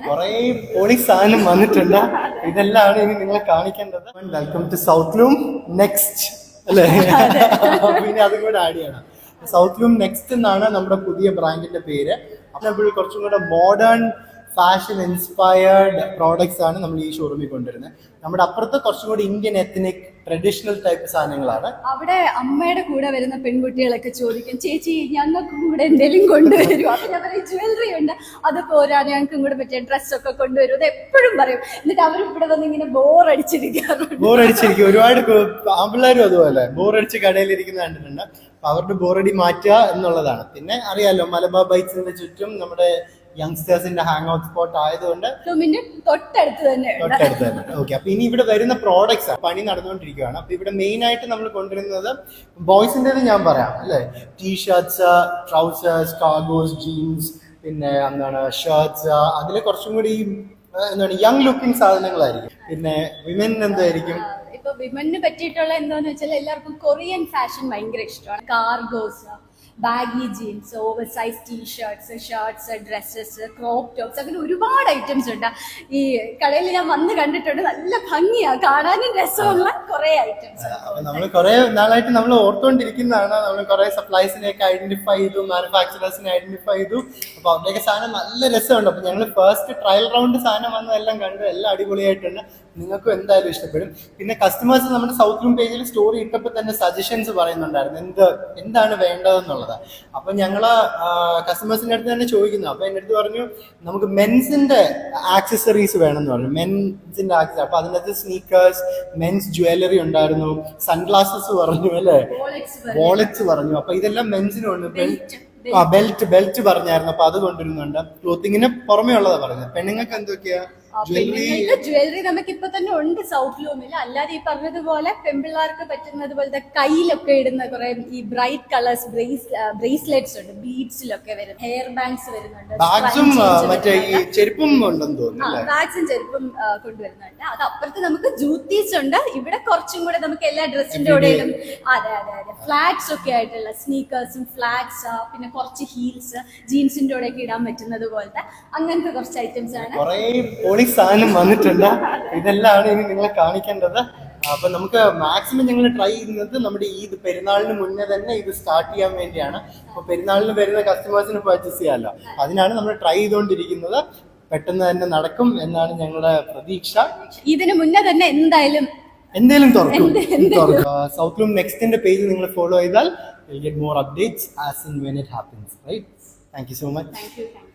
കുറെ പൊളി സാധനം വന്നിട്ടുണ്ട്. ഇതെല്ലാം ഇനി നിങ്ങളെ കാണിക്കേണ്ടത്. Welcome to South Loom next അല്ലേ? പിന്നെ അതും കൂടെ ആഡ് ചെയ്യണം. സൗത്ത് ലൂം നെക്സ്റ്റ് എന്നാണ് നമ്മുടെ പുതിയ ബ്രാൻഡിന്റെ പേര്. അപ്പോൾ കുറച്ചും കൂടെ മോഡേൺ ഫാഷൻ ഇൻസ്പയർഡ് പ്രോഡക്ട്സ് ആണ് നമ്മൾ ഈ ഷോറൂമിൽ കൊണ്ടുവരുന്നത്. നമ്മുടെ അപ്പുറത്ത് കുറച്ചും കൂടി ഇന്ത്യൻ എത്നിക് ട്രഡീഷണൽ ടൈപ്പ് സാധനങ്ങളാണ്. അവിടെ അമ്മയുടെ കൂടെ വരുന്ന പെൺകുട്ടികളൊക്കെ ചോദിക്കും, ചേച്ചി ഞങ്ങൾക്കും കൂടെ എന്തെങ്കിലും കൊണ്ടുവരും. അപ്പൊ ഞാൻ പറയും ജ്വല്ലറി ഉണ്ട്, അത് പോരാ, ഞങ്ങൾക്കും കൂടെ പറ്റിയ ഡ്രസ്സൊക്കെ കൊണ്ടുവരും. അത് എപ്പോഴും പറയും. എന്നിട്ട് അവർ ഇവിടെ വന്ന് ഇങ്ങനെ ബോറടിച്ചിരിക്കും. ഒരുപാട് ആമ്പിള്ളേരും അതുപോലെ ബോറടിച്ച് കടയിലിരിക്കുന്ന കണ്ടിട്ടുണ്ട്. അപ്പൊ അവരുടെ ബോറടി മാറ്റുക എന്നുള്ളതാണ്. പിന്നെ അറിയാലോ, മലബാർ ബൈറ്റ്സിന്റെ ചുറ്റും നമ്മുടെ യങ്സ്റ്റേഴ്സിന്റെ ഹാങ് ഔട്ട് സ്പോട്ട് ആയതുകൊണ്ട് തൊട്ടടുത്ത് തന്നെ. ഓക്കെ, അപ്പൊ ഇനി ഇവിടെ വരുന്ന പ്രോഡക്ട്സ് പണി നടന്നുകൊണ്ടിരിക്കുകയാണ്. അപ്പൊ ഇവിടെ മെയിൻ ആയിട്ട് നമ്മൾ കൊണ്ടുവരുന്നത് ബോയ്സിന്റെ ഞാൻ പറയാം അല്ലെ, ടീഷർട്ട്സ്, ട്രൗസേഴ്സ്, കാർഗോസ്, ജീൻസ്, പിന്നെ എന്താണ് ഷർട്ട്സ്. അതിൽ കുറച്ചും കൂടി എന്താണ് യങ് ലുക്കിംഗ് സാധനങ്ങളായിരിക്കും. പിന്നെ വിമൻ എന്തായിരിക്കും? ഇപ്പൊ വിമന് പറ്റിയിട്ടുള്ള എന്താന്ന് വെച്ചാൽ എല്ലാവർക്കും കൊറിയൻ ഫാഷൻ ഭയങ്കര ഇഷ്ടമാണ്. Cargos, baggy jeans, over size T-shirts, shirts, dresses, crop tops, അങ്ങനെ ഒരുപാട് ഐറ്റംസ് ഉണ്ട്. ഈ കടയിൽ ഞാൻ വന്ന് കണ്ടിട്ടുണ്ട്. നല്ല ഭംഗിയാ കാണാനും, രസമുള്ള കുറെ ഐറ്റംസ്. നമ്മൾ കുറെ നാളായിട്ട് നമ്മൾ ഓർത്തുകൊണ്ടിരിക്കുന്നതാണ്. നമ്മൾ കുറെ സപ്ലൈസിനെയൊക്കെ ഐഡന്റിഫൈ ചെയ്തു, മാനുഫാക്ചറേഴ്സിനെ ഐഡന്റിഫൈ ചെയ്തു. അപ്പൊ അവരുടെയൊക്കെ സാധനം നല്ല രസമുണ്ട്. അപ്പൊ ഞങ്ങൾ ഫസ്റ്റ് ട്രയൽ റൗണ്ട് സാധനം വന്നതെല്ലാം കണ്ടു. എല്ലാം അടിപൊളിയായിട്ടുണ്ട്. നിങ്ങൾക്കും എന്തായാലും ഇഷ്ടപ്പെടും. പിന്നെ കസ്റ്റമേഴ്സ് നമ്മുടെ സൗത്ത് ലൂം പേജിൽ സ്റ്റോറി ഇട്ടപ്പോൾ തന്നെ സജഷൻസ് പറയുന്നുണ്ടായിരുന്നു എന്താണ് വേണ്ടതെന്നുള്ളത്. അപ്പൊ ഞങ്ങള് കസ്റ്റമേഴ്സിന്റെ അടുത്ത് തന്നെ ചോദിക്കുന്നു. അപ്പൊ എന്റെ അടുത്ത് പറഞ്ഞു നമുക്ക് മെൻസിന്റെ ആക്സസറീസ് വേണമെന്ന് പറഞ്ഞു. മെൻസിന്റെ ആക്സസറി. അപ്പൊ അതിനകത്ത് സ്നീക്കേഴ്സ്, മെൻസ് ജ്വല്ലറി ഉണ്ടായിരുന്നു, സൺഗ്ലാസസ് പറഞ്ഞു അല്ലെ, വാളറ്റ്സ് പറഞ്ഞു. അപ്പൊ ഇതെല്ലാം മെൻസിനുണ്ട്. ബെൽറ്റ് പറഞ്ഞായിരുന്നു. അപ്പൊ അത് കൊണ്ടുവരുന്നുണ്ട്. ക്ലോത്തിങ്ങിന് പുറമേ ഉള്ളതാ പറഞ്ഞത്. പെണ്ണുങ്ങൾക്ക് എന്തൊക്കെയാ? ജ്വല്ലറി നമുക്ക് ഇപ്പൊ തന്നെ ഉണ്ട് സൗത്ത് ലൂമിൽ. അല്ലാതെ ഈ പറഞ്ഞതുപോലെ പെൺപിള്ളേർക്ക് പറ്റുന്നത് പോലത്തെ കയ്യിലൊക്കെ ഇടുന്ന കുറെ ഈ ബ്രൈറ്റ് കളേഴ്സ് ബ്രേസ്ലെറ്റ്സ് ഉണ്ട്, ബീഡ്സിലൊക്കെ വരുന്നത്, ഹെയർ ബാൻഡ്സ് വരുന്നുണ്ട്, ചെരുപ്പും ഉണ്ടെന്ന് തോന്നുന്നു. ബാഗ്സും ചെരുപ്പും കൊണ്ടുവരുന്നുണ്ട്. അത് അപ്പുറത്ത് നമുക്ക് ജൂത്തീസ് ഉണ്ട്. ഇവിടെ കുറച്ചും കൂടെ നമുക്ക് എല്ലാ ഡ്രസ്സിന്റെ കൂടെ ഇടും. അതെ, ഫ്ലാറ്റ്സ് ഒക്കെ ആയിട്ടുള്ള സ്നീക്കേഴ്സും ഫ്ലാറ്റ്സ്, പിന്നെ കുറച്ച് ഹീൽസ്, ജീൻസിന്റെ കൂടെ ഒക്കെ ഇടാൻ പറ്റുന്നത് പോലത്തെ അങ്ങനത്തെ കുറച്ച് ഐറ്റംസ് ആണ്. സാധനം വന്നിട്ടുണ്ട്. ഇതെല്ലാം ഇനി നിങ്ങളെ കാണിക്കേണ്ടത്. അപ്പൊ നമുക്ക് മാക്സിമം ഞങ്ങൾ ട്രൈ ചെയ്യുന്നത് നമ്മുടെ ഈ പെരുന്നാളിന് മുന്നേ തന്നെ ഇത് സ്റ്റാർട്ട് ചെയ്യാൻ വേണ്ടിയാണ്. അപ്പൊ പെരുന്നാളിന് വരുന്ന കസ്റ്റമേഴ്സിന് പർച്ചേസ് ചെയ്യാമല്ലോ, അതിനാണ് നമ്മൾ ട്രൈ ചെയ്തുകൊണ്ടിരിക്കുന്നത്. പെട്ടെന്ന് തന്നെ നടക്കും എന്നാണ് ഞങ്ങളുടെ പ്രതീക്ഷ. ഇതിന് മുന്നേ തന്നെ എന്തായാലും തുറക്കും. സൗത്ത് ലൂം നെക്സ്റ്റിന്റെ പേജ് നിങ്ങൾ ഫോളോ ചെയ്താൽ you'll get more updates as and when it happens, right? Thank you so much. Thank you.